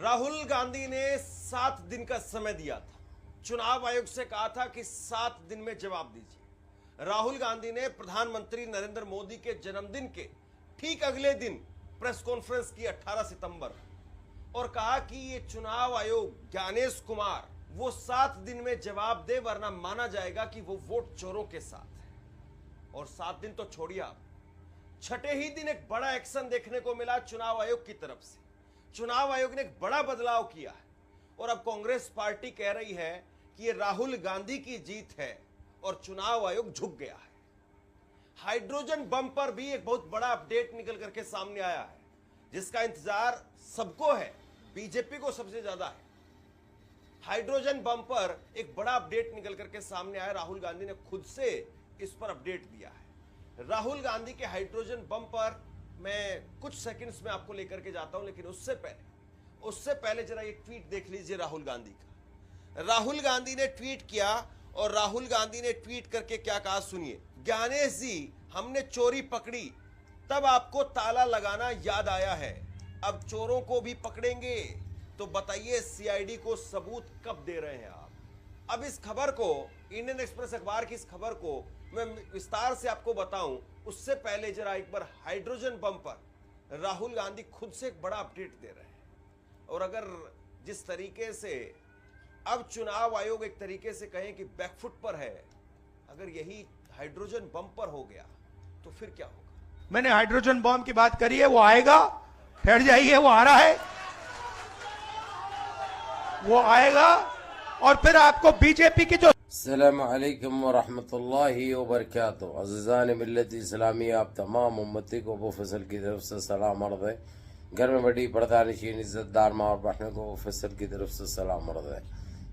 राहुल गांधी ने 7 दिन का समय दिया था। चुनाव आयोग से कहा था कि 7 दिन में जवाब दीजिए। राहुल गांधी ने प्रधानमंत्री नरेंद्र मोदी के जन्मदिन के ठीक अगले दिन प्रेस कॉन्फ्रेंस की 18 सितंबर और कहा कि ये चुनाव आयोग ज्ञानेश कुमार वो 7 दिन में जवाब दे, वरना माना जाएगा कि वो वोट चोरों के साथ है। और 7 दिन तो छोड़िए आप, छठे ही दिन एक बड़ा एक्शन देखने को मिला चुनाव आयोग की तरफ से। चुनाव आयोग ने एक बड़ा बदलाव किया है और अब कांग्रेस पार्टी कह रही है कि ये राहुल गांधी की जीत है और चुनाव आयोग झुक गया है। हाइड्रोजन बम पर भी एक बहुत बड़ा अपडेट निकल करके सामने आया है, जिसका इंतजार सबको है, बीजेपी को सबसे ज्यादा है। हाइड्रोजन बम पर एक बड़ा अपडेट निकल करके सामने आया। राहुल गांधी ने खुद से इस पर अपडेट दिया है। राहुल गांधी के हाइड्रोजन बम पर मैं कुछ सेकंड्स में आपको लेकर के जाता हूं, लेकिन उससे पहले जरा ये ट्वीट देख लीजिए राहुल गांधी का। राहुल गांधी ने ट्वीट किया और राहुल गांधी ने ट्वीट करके क्या कहा सुनिए। ज्ञानेश जी, हमने चोरी पकड़ी तब आपको ताला लगाना याद आया है, अब चोरों को भी पकड़ेंगे, तो बताइए सीआईडी को सबूत कब दे रहे हैं आप। अब इस खबर को, इंडियन एक्सप्रेस अखबार की इस खबर को मैं विस्तार से आपको बताऊं, उससे पहले जरा एक बार हाइड्रोजन बम पर राहुल गांधी खुद से एक बड़ा अपडेट दे रहे हैं। और अगर जिस तरीके से अब चुनाव आयोग एक तरीके से कहें कि बैकफुट पर है, अगर यही हाइड्रोजन बम पर हो गया तो फिर क्या होगा। मैंने हाइड्रोजन बम की बात करी है, वो आएगा, ठहर जाइए, वो आ रहा है, वो आएगा और फिर आपको बीजेपी की जो अस्सलाम वालेकुम वरहमतुल्लाहि वबरकातुहू। अज़ीज़ान मिल्लत इस्लामी, आप तमाम उम्मती को अबू फैसल की तरफ से सलाम अर्ज़ है। घर में बड़ी पर्दानशीन इज़्ज़तदार माँ और बहनों को अबू फैसल की तरफ से सलाम अर्ज़ है।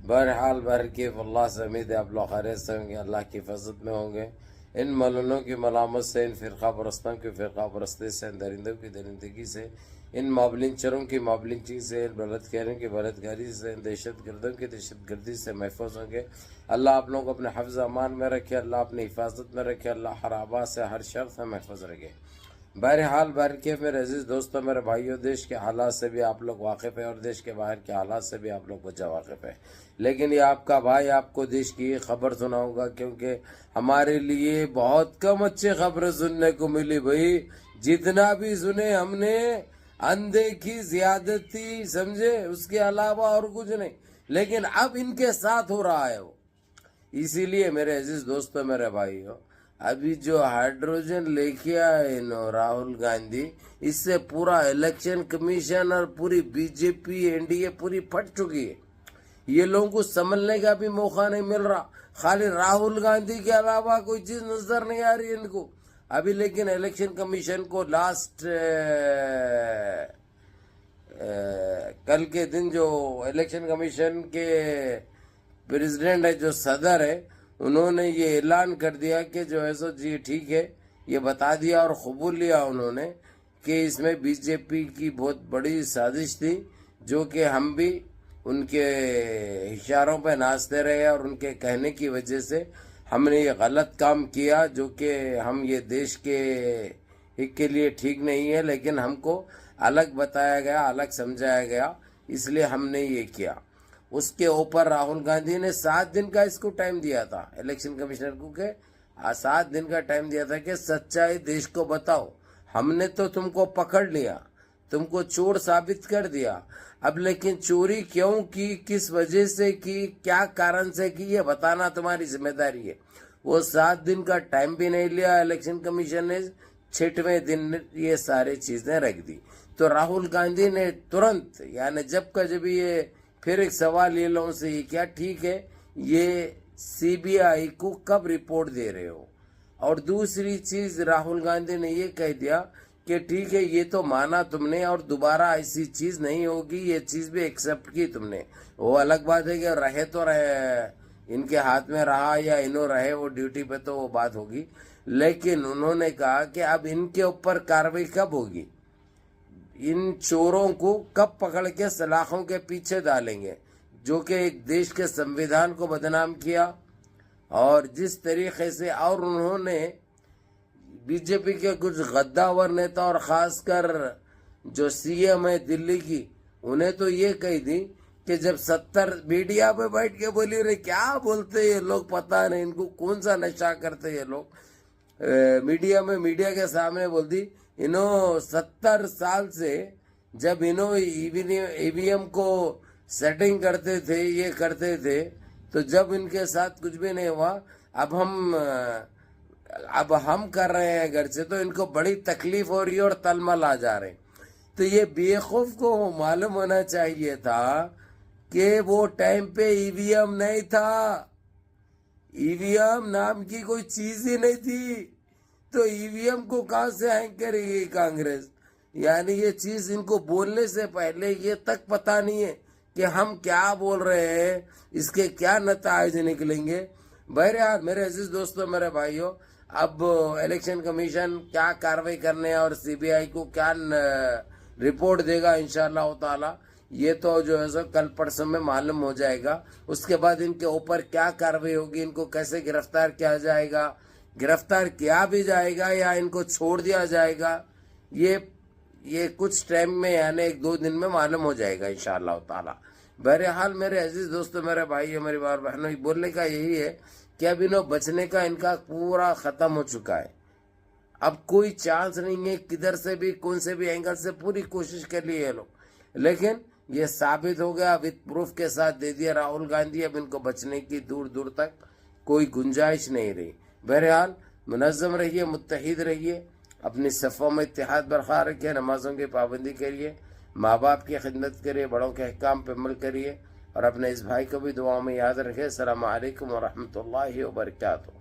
बहरहाल बहरकैफ अल्लाह से उम्मीद है आप लोग खैरियत से होंगे, अल्लाह की हिफाजत में होंगे। इन मौलूनों की मलामत से, इन फ़िरक़ा परस्तों की फ़िरक़ा परस्ती से, इन दरिंदों की दरिंदगी से, इन माबलिंचरों की माबलिंची से, इन बलात्कारियों की बलात्कारी से, इन दहशत गर्दों की दहशत गर्दी से महफूज होंगे। अल्लाह आप लोगों को अपने हफ्ज़ अमान में रखे, अल्लाह अपनी हिफाजत में रखे, अल्लाह हर आबा से, हर शर से महफूज रखे। बहरहाल बहरकैफ मेरे अजीज़ दोस्तों, मेरे भाइयों, देश के हालात से भी आप लोग वाकिफ़ है और देश के बाहर के हालात से भी आप लोग बच्चा वाकिफ़ है। लेकिन ये आपका भाई आपको देश की खबर सुनाऊंगा, क्योंकि हमारे लिए बहुत कम अच्छी खबरें सुनने को मिली। भाई जितना भी सुने हमने अनदेखी, ज्यादती समझे, उसके अलावा और कुछ नहीं। लेकिन अब इनके साथ हो रहा है वो। इसीलिए मेरे अजीज दोस्तों, मेरे भाइयों, अभी जो हाइड्रोजन लेके आए नो राहुल गांधी, इससे पूरा इलेक्शन कमीशन और पूरी बीजेपी एनडीए पूरी फट चुकी है। ये लोगों को समझने का भी मौका नहीं मिल रहा। खाली राहुल गांधी के अलावा कोई चीज नजर नहीं आ रही इनको अभी। लेकिन इलेक्शन कमीशन को लास्ट कल के दिन जो इलेक्शन कमीशन के प्रेसिडेंट है, जो सदर है, उन्होंने ये ऐलान कर दिया कि जो है सो जी ठीक है, ये बता दिया और कबूल लिया उन्होंने कि इसमें बीजेपी की बहुत बड़ी साजिश थी, जो कि हम भी उनके इशारों पे नाचते रहे और उनके कहने की वजह से हमने ये गलत काम किया, जो कि हम ये देश के हित के लिए ठीक नहीं है। लेकिन हमको अलग बताया गया, अलग समझाया गया, इसलिए हमने ये किया। उसके ऊपर राहुल गांधी ने 7 दिन का इसको टाइम दिया था, इलेक्शन कमिश्नर को, के 7 दिन का टाइम दिया था कि सच्चाई देश को बताओ। हमने तो तुमको पकड़ लिया, तुमको चोर साबित कर दिया। अब लेकिन चोरी क्यों की, किस वजह से की, क्या कारण से की, ये बताना तुम्हारी जिम्मेदारी है। वो 7 दिन का टाइम भी नहीं लिया इलेक्शन कमीशन ने, 6वें दिन ये सारी चीजें रख दी। तो राहुल गांधी ने तुरंत, यानी जब का जब ये, फिर एक सवाल ये लोगों से, ये क्या ठीक है, ये सीबीआई को कब रिपोर्ट दे रहे हो। और दूसरी चीज राहुल गांधी ने ये कह दिया कि ठीक है, ये तो माना तुमने और दोबारा ऐसी चीज नहीं होगी, ये चीज भी एक्सेप्ट की तुमने। वो अलग बात है कि रहे तो रहे, इनके हाथ में रहा या इन्हों रहे वो ड्यूटी पे, तो वो बात होगी। लेकिन उन्होंने कहा कि अब इनके ऊपर कार्रवाई कब होगी, इन चोरों को कब पकड़ के सलाखों के पीछे डालेंगे, जो कि एक देश के संविधान को बदनाम किया। और जिस तरीके से, और उन्होंने बीजेपी के कुछ गद्दावर नेता और खासकर जो सीएम है दिल्ली की, उन्हें तो ये कही थी कि जब 70 मीडिया पे बैठ के बोली रहे क्या बोलते ये लोग, पता नहीं इनको कौन सा नशा करते ये लोग। मीडिया के सामने बोल दी इन्हों 70 साल से जब इन्हों ईवीएम को सेटिंग करते थे, ये करते थे, तो जब इनके साथ कुछ भी नहीं हुआ, अब हम कर रहे हैं घर से, तो इनको बड़ी तकलीफ हो रही है और तलमल आ जा रहे हैं। तो ये बेवकूफ को मालूम होना चाहिए था कि वो टाइम पे ईवीएम नहीं था, ईवीएम नाम की कोई चीज ही नहीं थी। तो ईवीएम को कहां से हैंग करेगी कांग्रेस? यानी ये चीज इनको बोलने से पहले ये तक पता नहीं है कि हम क्या बोल रहे हैं, इसके क्या नतीजे निकलेंगे। बहरहाल मेरे अजीज दोस्तों, मेरे भाइयों, अब इलेक्शन कमीशन क्या कार्रवाई करने और सीबीआई को क्या रिपोर्ट देगा इंशाअल्लाह ताला, ये तो जो है सो कल परसों में मालूम हो जाएगा। उसके बाद इनके ऊपर क्या कार्रवाई होगी, इनको कैसे गिरफ्तार किया जाएगा, गिरफ्तार किया भी जाएगा या इनको छोड़ दिया जाएगा, ये कुछ टाइम में यानी 1-2 दिन में मालूम हो जाएगा इंशाअल्लाह ताला। बहरहाल मेरे अजीज दोस्तों, मेरे भाइयों, मेरी बार बहनों, बोलने का यही है कि अब इन्हों बचने का इनका पूरा खत्म हो चुका है। अब कोई चांस नहीं है, किधर से भी कौन से भी एंगल से पूरी कोशिश कर ली है लोग, लेकिन ये साबित हो गया, विद प्रूफ के साथ दे दिया राहुल गांधी। अब इनको बचने की दूर दूर तक कोई गुंजाइश नहीं रही। बहरहाल मुनज़्ज़म रहिए, मुत्तहिद रहिए, अपनी सफ़ों में इत्तेहाद बरकरार रखिए, नमाजों की पाबंदी करिए, माँ बाप की खिदमत करिए, बड़ों के अहकाम पर अमल करिए और अपने इस भाई को भी दुआओं में याद रखें। अस्सलामु अलैकुम व रहमतुल्लाहि व बरकातुहू।